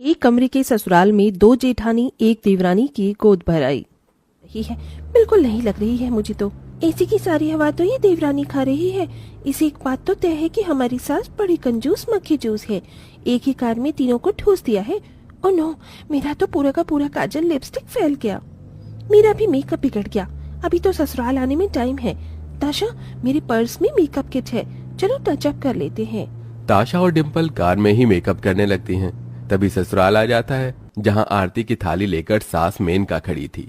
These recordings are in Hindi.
एक कमरे के ससुराल में दो जेठानी एक देवरानी की गोद भर आई रही है। बिल्कुल नहीं लग रही है मुझे तो। एसी की सारी हवा तो ये देवरानी खा रही है। इसी एक बात तो तय है कि हमारी सास बड़ी कंजूस मक्खी जूस है। एक ही कार में तीनों को ठूस दिया है। ओ नो, मेरा तो पूरा का पूरा काजल लिपस्टिक फैल गया। मेरा भी मेकअप बिगड़ गया। अभी तो ससुराल आने में टाइम है। ताशा, मेरे पर्स में मेकअप किट है, चलो टचअप कर लेते हैं। ताशा और डिम्पल कार में ही मेकअप करने लगती हैं। तभी ससुराल आ जाता है, जहां आरती की थाली लेकर सास मेनका खड़ी थी।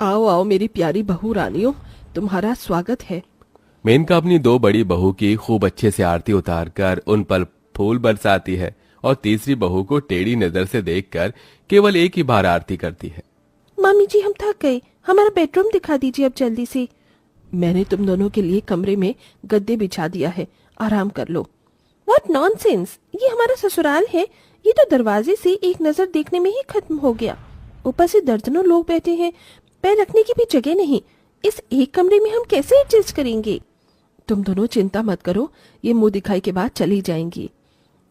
आओ आओ मेरी प्यारी बहू रानियों, तुम्हारा स्वागत है। मेनका अपनी दो बड़ी बहू की खूब अच्छे से आरती उतारकर उन पर फूल बरसाती है और तीसरी बहू को टेढ़ी नजर से देखकर केवल एक ही बार आरती करती है। मामी जी, हम थक गए, हमारा बेडरूम दिखा दीजिए अब जल्दी से। मैंने तुम दोनों के लिए कमरे में गद्दे बिछा दिया है, आराम कर लो। व्हाट नॉनसेंस, ये हमारा ससुराल है। ये तो दरवाजे से एक नजर देखने में ही खत्म हो गया। ऊपर से दर्जनों लोग बैठे हैं, पैर रखने की भी जगह नहीं। इस एक कमरे में हम कैसे एडजस्ट करेंगे? तुम दोनों चिंता मत करो, ये मुंह दिखाई के बाद चली जाएंगी।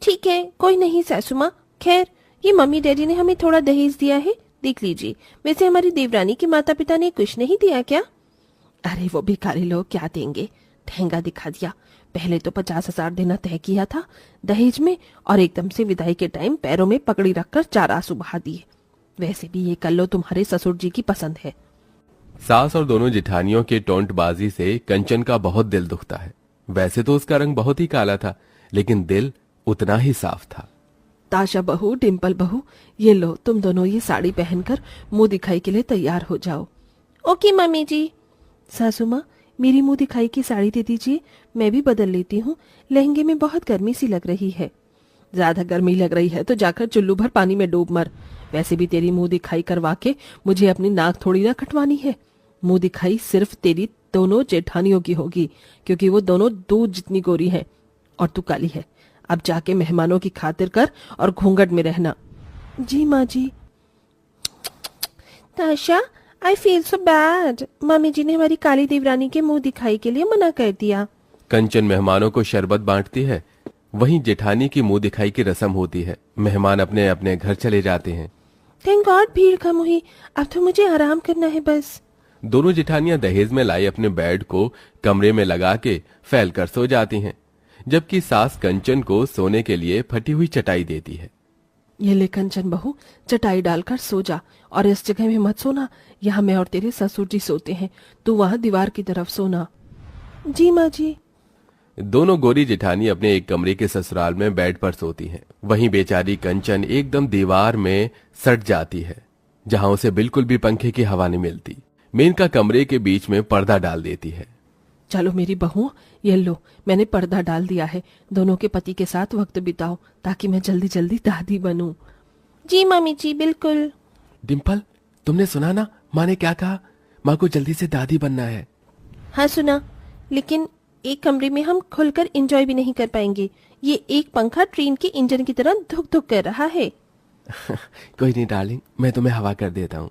ठीक है, कोई नहीं सासू माँ। खैर, ये मम्मी डैडी ने हमें थोड़ा दहेज दिया है, देख लीजिए। वैसे हमारी देवरानी के माता पिता ने कुछ नहीं दिया क्या? अरे वो भिखारी लोग क्या देंगे, ठेंगा दिखा दिया। पहले तो 50,000 देना तय किया था दहेज में, और एकदम से विदाई के टाइम पैरों में पकड़ी रखकर 4 आंसू बहा दिए। वैसे भी ये कल्लो तुम्हारे ससुर जी की पसंद है। सास और दोनों जिठानियों के टोंटबाजी से कंचन का बहुत दिल दुखता है। वैसे तो उसका रंग बहुत ही काला था, लेकिन दिल उतना ही साफ था। ताशा बहू, डिम्पल बहू, ये लो तुम दोनों ये साड़ी पहनकर मुंह दिखाई के लिए तैयार हो जाओ। ओके मम्मी जी। सासू माँ, मेरी मुंह दिखाई की साड़ी दे दीजिए, मैं भी बदल लेती हूँ। लहंगे में बहुत गर्मी सी लग रही है। ज्यादा गर्मी लग रही है तो जाकर चुल्लू भर पानी में डूब मर। वैसे भी तेरी मुंह दिखाई करवा के मुझे अपनी नाक थोड़ी ना कटवानी है। मुंह दिखाई सिर्फ तेरी दोनों जेठानियों की होगी, क्योंकि वो दोनों दूध जितनी गोरी हैं और तू काली है। अब जाके मेहमानों की खातिर कर और घूंघट में रहना। जी माँ जी। Tasha, I feel so bad. Mummy ji ने हमारी काली देवरानी के मुंह दिखाई के लिए मना कर दिया। कंचन मेहमानों को शरबत बांटती है। वहीं जेठानी की मुंह दिखाई की रस्म होती है। मेहमान अपने अपने घर चले जाते हैं। थैंक गॉड भीड़ कम हुई, अब तो मुझे आराम करना है बस। दोनों जेठानियां दहेज में लाई अपने बेड को कमरे में लगा के फैल कर सो जाती हैं, जबकि सास कंचन को सोने के लिए फटी हुई चटाई देती है। ये ले कंचन बहू, चटाई डालकर सो जा, और इस जगह में मत सोना, यहाँ मैं और तेरे ससुर जी सोते हैं। तू वहाँ दीवार की तरफ सोना। जी माँ जी। दोनों गोरी जेठानी अपने एक कमरे के ससुराल में बेड पर सोती हैं। वहीं बेचारी कंचन एकदम दीवार में सट जाती है, जहां उसे बिल्कुल भी पंखे की हवा नहीं मिलती। मेनका कमरे के बीच में पर्दा डाल देती है। चलो मेरी बहू, ये लो मैंने पर्दा डाल दिया है। दोनों के पति के साथ वक्त बिताओ ताकि मैं जल्दी जल्दी दादी बनूं। जी मम्मी जी, बिल्कुल। डिम्पल, तुमने सुना ना माँ ने क्या कहा? माँ को जल्दी से दादी बनना है। हाँ सुना, लेकिन एक कमरे में हम खुलकर एंजॉय भी नहीं कर पाएंगे। ये एक पंखा ट्रेन के इंजन की तरह धुक धुक कर रहा है। कोई नहीं डार्लिंग, मैं तुम्हें हवा कर देता हूँ।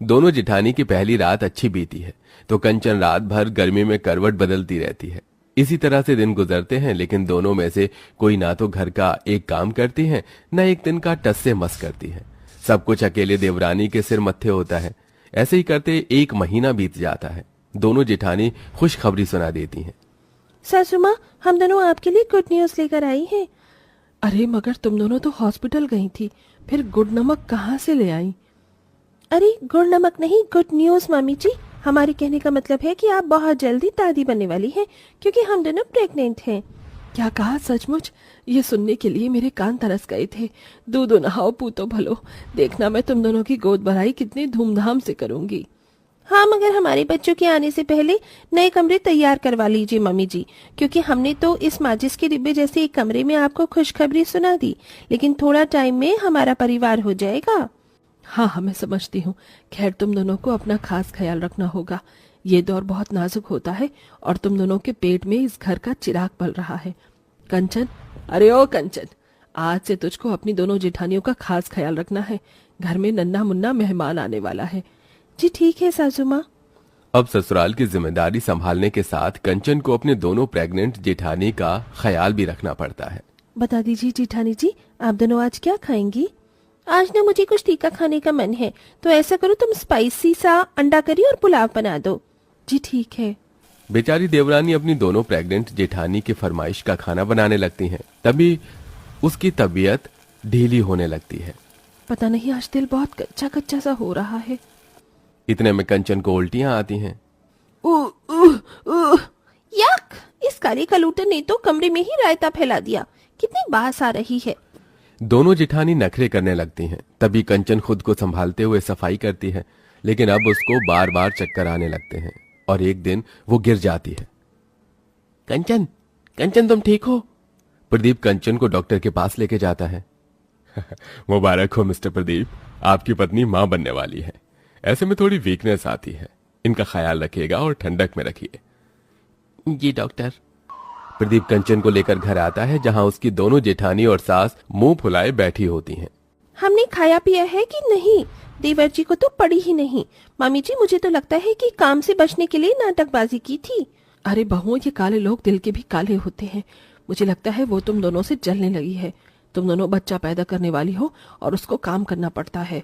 दोनों जिठानी की पहली रात अच्छी बीती है, तो कंचन रात भर गर्मी में करवट बदलती रहती है। इसी तरह से दिन गुजरते हैं, लेकिन दोनों में से कोई ना तो घर का एक काम करती है, न एक दिन का टस से मस करती है। सब कुछ अकेले देवरानी के सिर मत्थे होता है। ऐसे ही करते 1 महीना बीत जाता है। दोनों जेठानी खुशखबरी सुना देती हैं। सासू माँ, हम दोनों आपके लिए गुड न्यूज लेकर आई हैं। अरे मगर तुम दोनों तो हॉस्पिटल गई थी, फिर गुड़ नमक कहाँ से ले आई? अरे गुड़ नमक नहीं, गुड न्यूज मामी जी। हमारे कहने का मतलब है कि आप बहुत जल्दी दादी बनने वाली हैं, क्योंकि हम दोनों प्रेग्नेंट हैं। क्या कहा? सचमुच? ये सुनने के लिए मेरे कान तरस गए थे। दूधो नहाओ पूतो भलो, देखना मैं तुम दोनों की गोद भराई कितनी धूमधाम से करूंगी। हाँ, मगर हमारे बच्चों के आने से पहले नए कमरे तैयार करवा लीजिए मम्मी जी, क्योंकि हमने तो इस माचिस के डिब्बे जैसे एक कमरे में आपको खुशखबरी सुना दी, लेकिन थोड़ा टाइम में हमारा परिवार हो जाएगा। हाँ हाँ, मैं समझती हूँ। खैर, तुम दोनों को अपना खास ख्याल रखना होगा। ये दौर बहुत नाजुक होता है और तुम दोनों के पेट में इस घर का चिराग पल रहा है। कंचन, अरे ओ कंचन, आज से तुझको अपनी दोनों जेठानियों का खास ख्याल रखना है। घर में नन्हा मुन्ना मेहमान आने वाला है। जी ठीक है सासू माँ। अब ससुराल की जिम्मेदारी संभालने के साथ कंचन को अपने दोनों प्रेग्नेंट जेठानी का ख्याल भी रखना पड़ता है। बता दीजिए जेठानी जी, आप दोनों आज क्या खाएंगी? आज ना मुझे कुछ तीखा खाने का मन है, तो ऐसा करो तुम स्पाइसी सा अंडा करी और पुलाव बना दो। जी ठीक है। बेचारी देवरानी अपनी दोनों प्रेग्नेंट जेठानी की फरमाइश का खाना बनाने लगती हैं। तभी उसकी तबीयत ढीली होने लगती है। पता नहीं आज दिल बहुत कच्चा कच्चा सा हो रहा है। इतने में कंचन को उल्टियां आती हैं। यक! इस काली कलूटन ने तो कमरे में ही रायता फैला दिया। कितनी बास आ रही है। दोनों जेठानी नखरे करने लगती हैं। तभी कंचन खुद को संभालते हुए सफाई करती है, लेकिन अब उसको बार बार चक्कर आने लगते हैं और एक दिन वो गिर जाती है। कंचन, कंचन तुम ठीक हो? प्रदीप कंचन को डॉक्टर के पास लेके जाता है। मुबारक हो मिस्टर प्रदीप, आपकी पत्नी मां बनने वाली है। ऐसे में थोड़ी वीकनेस आती है, इनका ख्याल रखिएगा और ठंडक में रखिए। जी डॉक्टर। प्रदीप कंचन को लेकर घर आता है, जहां उसकी दोनों जेठानी और सास मुंह फुलाए बैठी होती हैं। हमने खाया पिया है कि नहीं? देवर जी को तो पड़ी ही नहीं। मामी जी, मुझे तो लगता है कि काम से बचने के लिए नाटकबाजी की थी। अरे बहुओं, ये काले लोग दिल के भी काले होते हैं। मुझे लगता है वो तुम दोनों से जलने लगी है। तुम दोनों बच्चा पैदा करने वाली हो और उसको काम करना पड़ता है।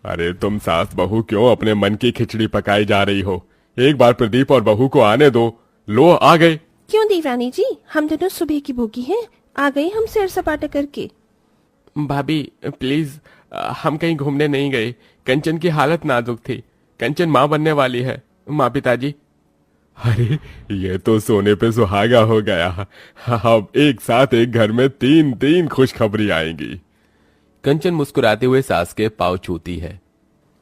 अरे तुम सास बहू क्यों अपने मन की खिचड़ी पकाई जा रही हो? एक बार प्रदीप और बहू को आने दो। लो आ गए। क्यों देवरानी जी, हम दोनों सुबह की भूखी हैं। आ गई हम सैर सपाटा करके। भाभी प्लीज, हम कहीं घूमने नहीं गए। कंचन की हालत नाजुक थी। कंचन माँ बनने वाली है। माँ पिताजी। अरे ये तो सोने पे सुहागा हो गया। अब एक साथ एक घर में तीन तीन खुशखबरी आएंगी। कंचन मुस्कुराते हुए सास के पांव छूती है।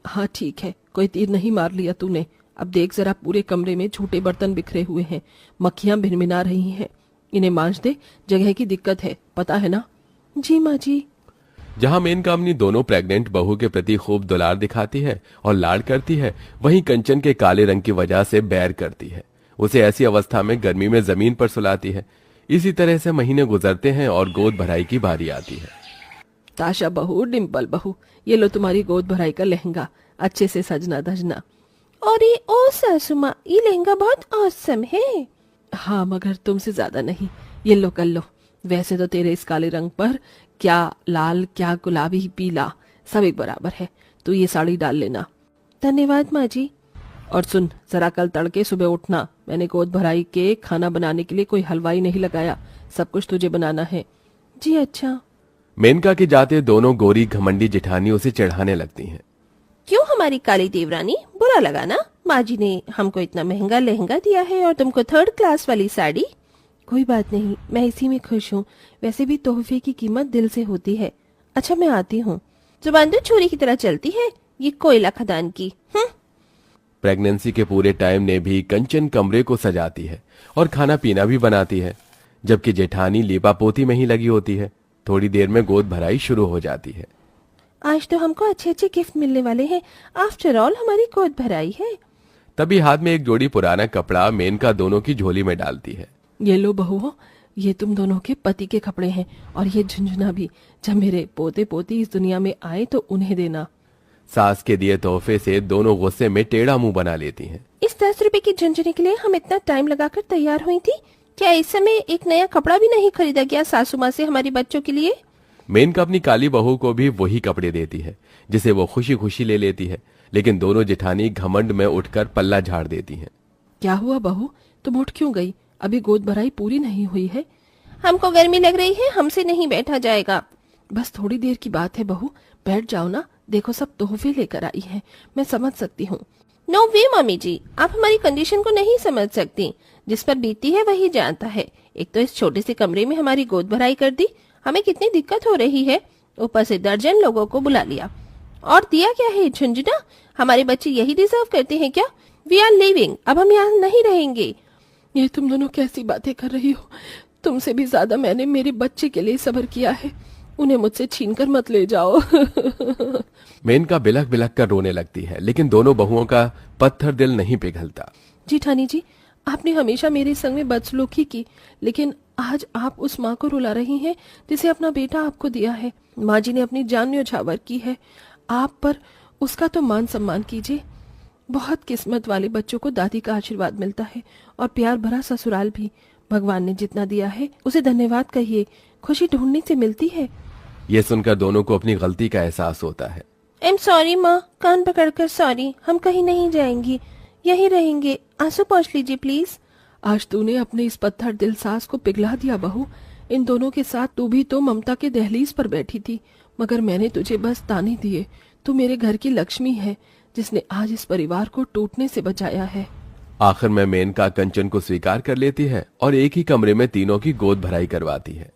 हाँ ठीक है, कोई तीर नहीं मार लिया तूने। अब देख जरा, पूरे कमरे में झूठे बर्तन बिखरे हुए हैं, मक्खियां भिनभिना रही हैं। इन्हें मांज दे, जगह की दिक्कत है, पता है ना? जी माँ जी। जहां मेनका अपनी दोनों प्रेग्नेंट बहू के प्रति खूब दुलार दिखाती है और लाड़ करती है, वहीं कंचन के काले रंग की वजह से बैर करती है। उसे ऐसी अवस्था में गर्मी में जमीन पर सुलाती है। इसी तरह से महीने गुजरते हैं और गोद भराई की बारी आती है। ताशा बहू, डिम्पल बहू, ये लो तुम्हारी गोद भराई का लहंगा, अच्छे से सजना धजना। अरे ओ सासू माँ, ये लहंगा बहुत औसम है। हाँ मगर तुमसे ज्यादा नहीं। ये लो कर लो। वैसे तो तेरे इस काले रंग पर क्या लाल, क्या गुलाबी, पीला, सब एक बराबर है। तू ये साड़ी डाल लेना। धन्यवाद माँ जी। और सुन, जरा कल तड़के सुबह उठना। मैंने गोद भराई के खाना बनाने के लिए कोई हलवाई नहीं लगाया, सब कुछ तुझे बनाना है। जी अच्छा। मेनका के जाते दोनों गोरी घमंडी जेठानी उसे चढ़ाने लगती हैं। क्यों हमारी काली देवरानी, बुरा लगा ना? माँ जी ने हमको इतना महंगा लहंगा दिया है और तुमको 3rd क्लास वाली साड़ी। कोई बात नहीं, मैं इसी में खुश हूँ। वैसे भी तोहफे की कीमत दिल से होती है। अच्छा मैं आती हूँ। जुबान तो छुरी की तरह चलती है, ये कोयला खदान की। प्रेगनेंसी के पूरे टाइम ने भी कंचन कमरे को सजाती है और खाना पीना भी बनाती है, जबकि जेठानी लीपापोती में ही लगी होती है। थोड़ी देर में गोद भराई शुरू हो जाती है। आज तो हमको अच्छे अच्छे गिफ्ट मिलने वाले हैं। आफ्टर ऑल हमारी गोद भराई है। तभी हाथ में एक जोड़ी पुराना कपड़ा मेनका दोनों की झोली में डालती है। ये लो बहुओं, ये तुम दोनों के पति के कपड़े हैं और ये झुंझुना भी। जब मेरे पोते पोती इस दुनिया में आए तो उन्हें देना। सास के दिए तोहफे से दोनों गुस्से में टेढ़ा मुंह बना लेती हैं। इस 10 रुपए की झुंझुने के लिए हम इतना टाइम लगाकर तैयार हुई थी। क्या इस समय एक नया कपड़ा भी नहीं खरीदा गया सासू माँ से हमारे बच्चों के लिए? मेनका अपनी काली बहू को भी वही कपड़े देती है, जिसे वो खुशी खुशी ले लेती है, लेकिन दोनों जेठानी घमंड में उठकर पल्ला झाड़ देती हैं। क्या हुआ बहू, तुम उठ क्यों गई? अभी गोद भराई पूरी नहीं हुई है। हमको गर्मी लग रही है, हमसे नहीं बैठा जाएगा। बस थोड़ी देर की बात है बहू, बैठ जाओ ना। देखो सब तोहफे लेकर आई हैं, मैं समझ सकती हूँ। नो वे मम्मी जी, आप हमारी कंडीशन को नहीं समझ सकती। जिस पर बीती है वही जानता है। एक तो इस छोटे से कमरे में हमारी गोद भराई कर दी, हमें कितनी दिक्कत हो रही है। ऊपर से दर्जन लोगों को बुला लिया और दिया क्या है झुंझुना? हमारे बच्चे यही डिजर्व करते हैं क्या? वी आर लिविंग, अब हम यहाँ नहीं रहेंगे। ये तुम दोनों कैसी बातें कर रही हो? तुमसे भी ज्यादा मैंने मेरे बच्चे के लिए सब्र किया है। उन्हें मुझसे छीनकर मत ले जाओ। मेनका बिलख बिलख कर रोने लगती है, लेकिन दोनों बहुओं का पत्थर दिल नहीं पिघलता। जेठानी जी, आपने हमेशा मेरे संग में बदसलूकी की, लेकिन आज आप उस माँ को रुला रही हैं जिसे अपना बेटा आपको दिया है। माँ जी ने अपनी जान न्योछावर की है आप पर, उसका तो मान सम्मान कीजिए। बहुत किस्मत वाले बच्चों को दादी का आशीर्वाद मिलता है और प्यार भरा ससुराल भी। भगवान ने जितना दिया है उसे धन्यवाद कहिए, खुशी ढूंढने से मिलती है। यह सुनकर दोनों को अपनी गलती का एहसास होता है। आई एम सॉरी माँ, कान पकड़कर सॉरी, हम कहीं नहीं जाएंगी, यहीं रहेंगे। आंसू पोंछ लीजिए प्लीज। आज तूने अपने इस पत्थर दिल सास को पिघला दिया बहू। इन दोनों के साथ तू भी तो ममता के दहलीज पर बैठी थी, मगर मैंने तुझे बस ताने दिए। तू मेरे घर की लक्ष्मी है जिसने आज इस परिवार को टूटने से बचाया है। आखिर में मेनका कंचन को स्वीकार कर लेती है और एक ही कमरे में तीनों की गोद भराई करवाती है।